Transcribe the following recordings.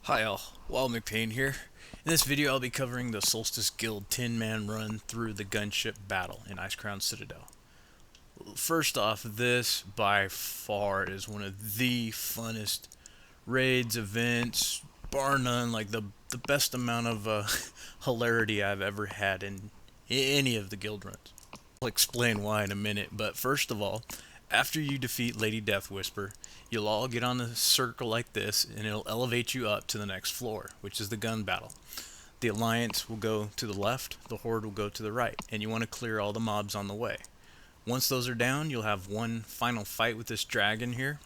Hi all, Wild McPain here. In this video I'll be covering the Solstice Guild 10-man run through the Gunship Battle in Icecrown Citadel. First off, this by far is one of the funnest raids, events, bar none, like the best amount of hilarity I've ever had in any of the guild runs. I'll explain why in a minute, but first of all, after you defeat Lady Death Whisper, you'll all get on a circle like this, and it'll elevate you up to the next floor, which is the gun battle. The Alliance will go to the left, the Horde will go to the right, and you want to clear all the mobs on the way. Once those are down, you'll have one final fight with this dragon here,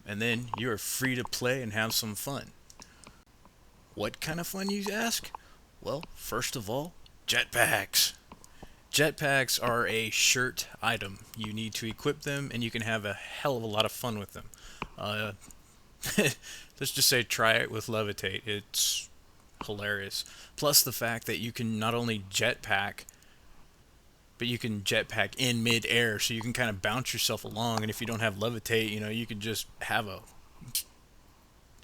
and then you are free to play and have some fun. What kind of fun, you ask? Well, first of all, jetpacks. Jetpacks are a shirt item. You need to equip them, and you can have a hell of a lot of fun with them. Uh, let's just say try it with Levitate. It's hilarious. Plus the fact that you can not only jetpack, but you can jetpack in mid-air, so you can kind of bounce yourself along. And if you don't have Levitate, you can just have a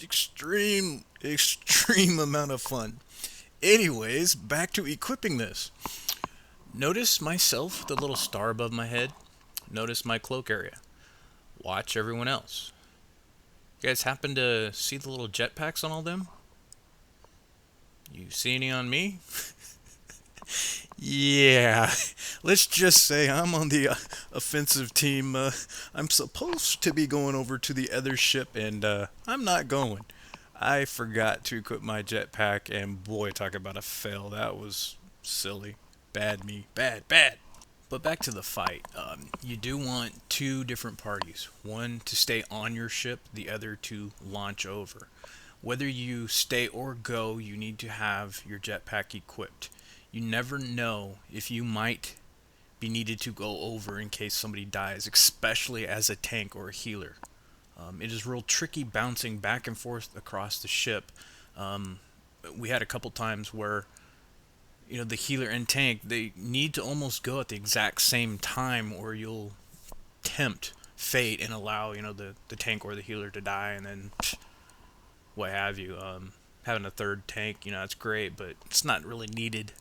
extreme amount of fun. Anyways, back to equipping this. Notice myself, the little star above my head. Notice my cloak area. Watch everyone else. You guys happen to see the little jetpacks on all them? You see any on me? Yeah, let's just say I'm on the offensive team. I'm supposed to be going over to the other ship, and I'm not going. I forgot to equip my jetpack, and boy, talk about a fail. That was silly. Bad me. Bad. But back to the fight. You do want two different parties. One to stay on your ship, the other to launch over. Whether you stay or go, you need to have your jetpack equipped. You never know if you might be needed to go over in case somebody dies, especially as a tank or a healer. It is real tricky bouncing back and forth across the ship. We had a couple times where the healer and tank, they need to almost go at the exact same time, or you'll tempt fate and allow the tank or the healer to die, and then what have you. Having a third tank, it's great, but it's not really needed.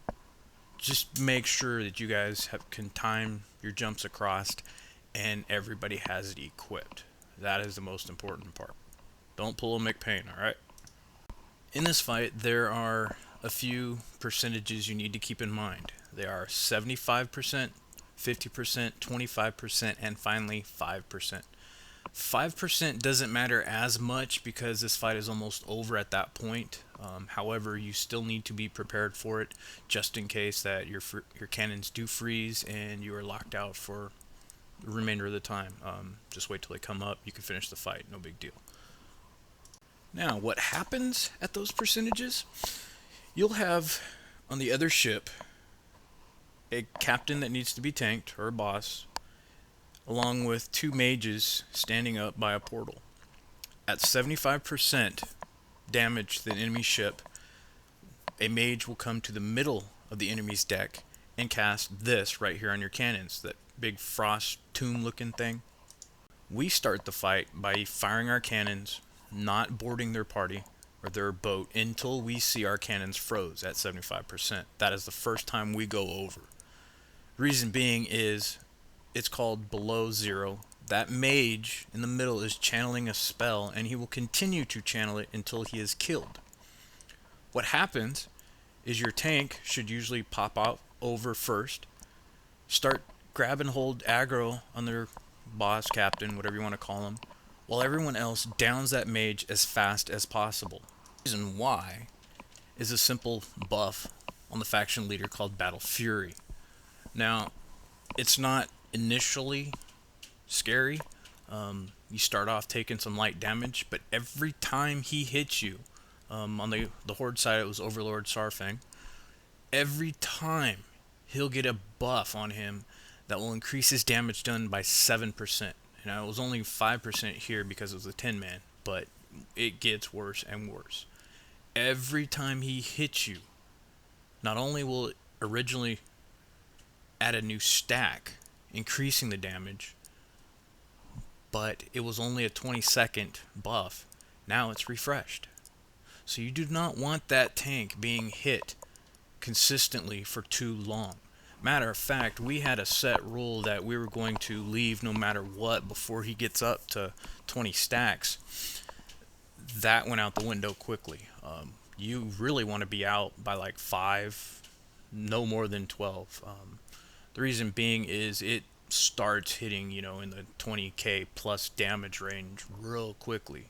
Just make sure that you guys can time your jumps across, and everybody has it equipped. That is the most important part. Don't pull a McPain, alright? In this fight, there are a few percentages you need to keep in mind. They are 75%, 50%, 25%, and finally 5%. 5% doesn't matter as much because this fight is almost over at that point. However, you still need to be prepared for it just in case that your cannons do freeze and you are locked out for the remainder of the time. Just wait till they come up. You can finish the fight. No big deal. Now, what happens at those percentages? You'll have on the other ship a captain that needs to be tanked, or a boss, along with two mages standing up by a portal. At 75% damage to the enemy ship, a mage will come to the middle of the enemy's deck and cast this right here on your cannons, that big frost tomb looking thing. We start the fight by firing our cannons, not boarding their party or their boat until we see our cannons froze at 75%. That is the first time we go over. Reason being is it's called below zero. That mage in the middle is channeling a spell, and he will continue to channel it until he is killed. What happens is your tank should usually pop out over first, start grab and hold aggro on their boss, captain, whatever you want to call him, while everyone else downs that mage as fast as possible. The reason why is a simple buff on the faction leader called Battle Fury. Now, it's not initially scary. You start off taking some light damage, but every time he hits you, on the Horde side it was Overlord Sarfang, every time he'll get a buff on him that will increase his damage done by 7%. Now, it was only 5% here because it was a 10-man, but it gets worse and worse. Every time he hits you, not only will it originally add a new stack, increasing the damage, but it was only a 20-second buff. Now it's refreshed. So you do not want that tank being hit consistently for too long. Matter of fact, we had a set rule that we were going to leave no matter what before he gets up to 20 stacks. That went out the window quickly. You really want to be out by like 5, no more than 12. The reason being is it starts hitting, in the 20k plus damage range real quickly.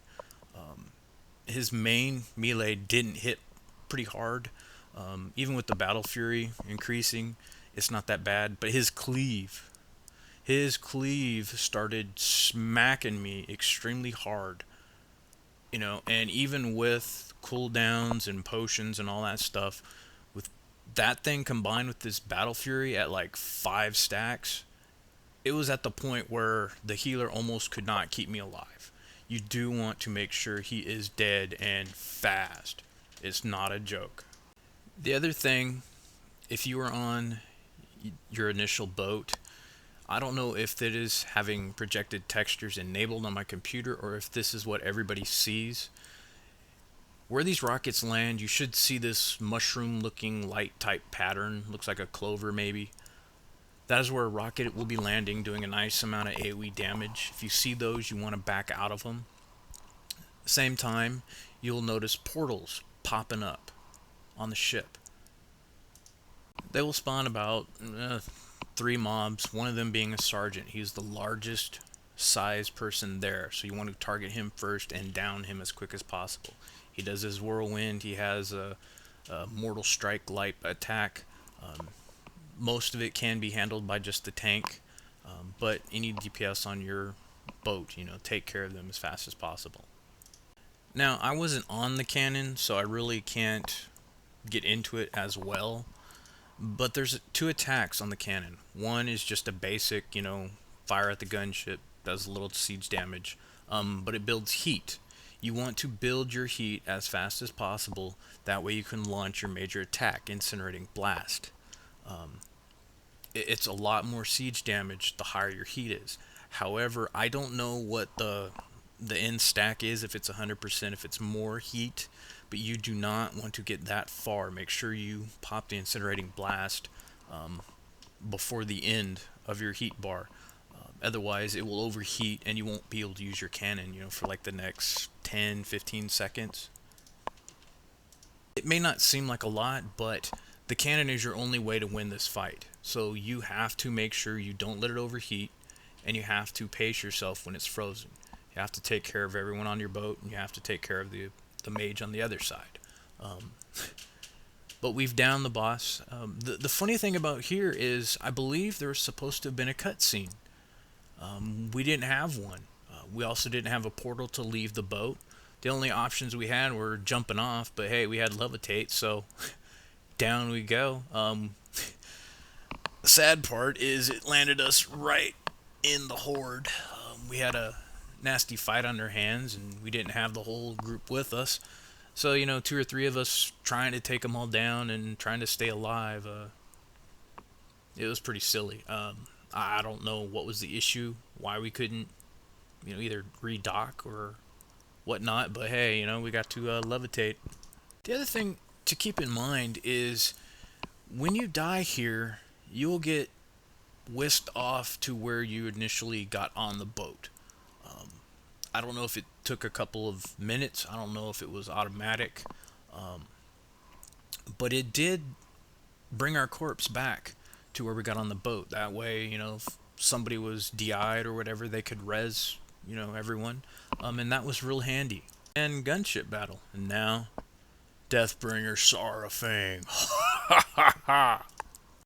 His main melee didn't hit pretty hard. Even with the Battle Fury increasing, it's not that bad. But his cleave started smacking me extremely hard. And even with cooldowns and potions and all that stuff, with that thing combined with this Battle Fury at like 5 stacks, it was at the point where the healer almost could not keep me alive. You do want to make sure he is dead and fast. It's not a joke. The other thing, if you are on your initial boat, I don't know if that is having projected textures enabled on my computer or if this is what everybody sees. Where these rockets land, you should see this mushroom looking light type pattern. Looks like a clover maybe. That is where a rocket will be landing, doing a nice amount of AoE damage. If you see those, you want to back out of them. Same time, you'll notice portals popping up on the ship. They will spawn about 3 mobs, one of them being a sergeant. He's the largest size person there, so you want to target him first and down him as quick as possible. He does his whirlwind, he has a mortal strike light attack. Most of it can be handled by just the tank, but any DPS on your boat, take care of them as fast as possible. Now, I wasn't on the cannon, so I really can't get into it as well. But there's 2 attacks on the cannon. One is just a basic, fire at the gunship, does a little siege damage, but it builds heat. You want to build your heat as fast as possible, that way you can launch your major attack, Incinerating Blast. It's a lot more siege damage the higher your heat is. However, I don't know what the end stack is, if it's 100%, if it's more heat, but you do not want to get that far. Make sure you pop the Incinerating Blast before the end of your heat bar. Otherwise, it will overheat and you won't be able to use your cannon, for like the next 10-15 seconds. It may not seem like a lot, but the cannon is your only way to win this fight. So you have to make sure you don't let it overheat, and you have to pace yourself when it's frozen. You have to take care of everyone on your boat, and you have to take care of the mage on the other side. But we've downed the boss. The funny thing about here is I believe there was supposed to have been a cutscene. We didn't have one. We also didn't have a portal to leave the boat. The only options we had were jumping off, but hey, we had levitate, so down we go. The sad part is it landed us right in the horde. We had a nasty fight on their hands, and we didn't have the whole group with us. So, 2 or 3 of us trying to take them all down and trying to stay alive. It was pretty silly. I don't know what was the issue, why we couldn't, either redock or whatnot, but hey, we got to levitate. The other thing to keep in mind is when you die here, you'll get whisked off to where you initially got on the boat. I don't know if it took a couple of minutes. I don't know if it was automatic. But it did bring our corpse back to where we got on the boat. That way, if somebody was DI'd or whatever, they could res, everyone. And that was real handy. And Gunship Battle. And now, Deathbringer Sarafang. Ha ha ha!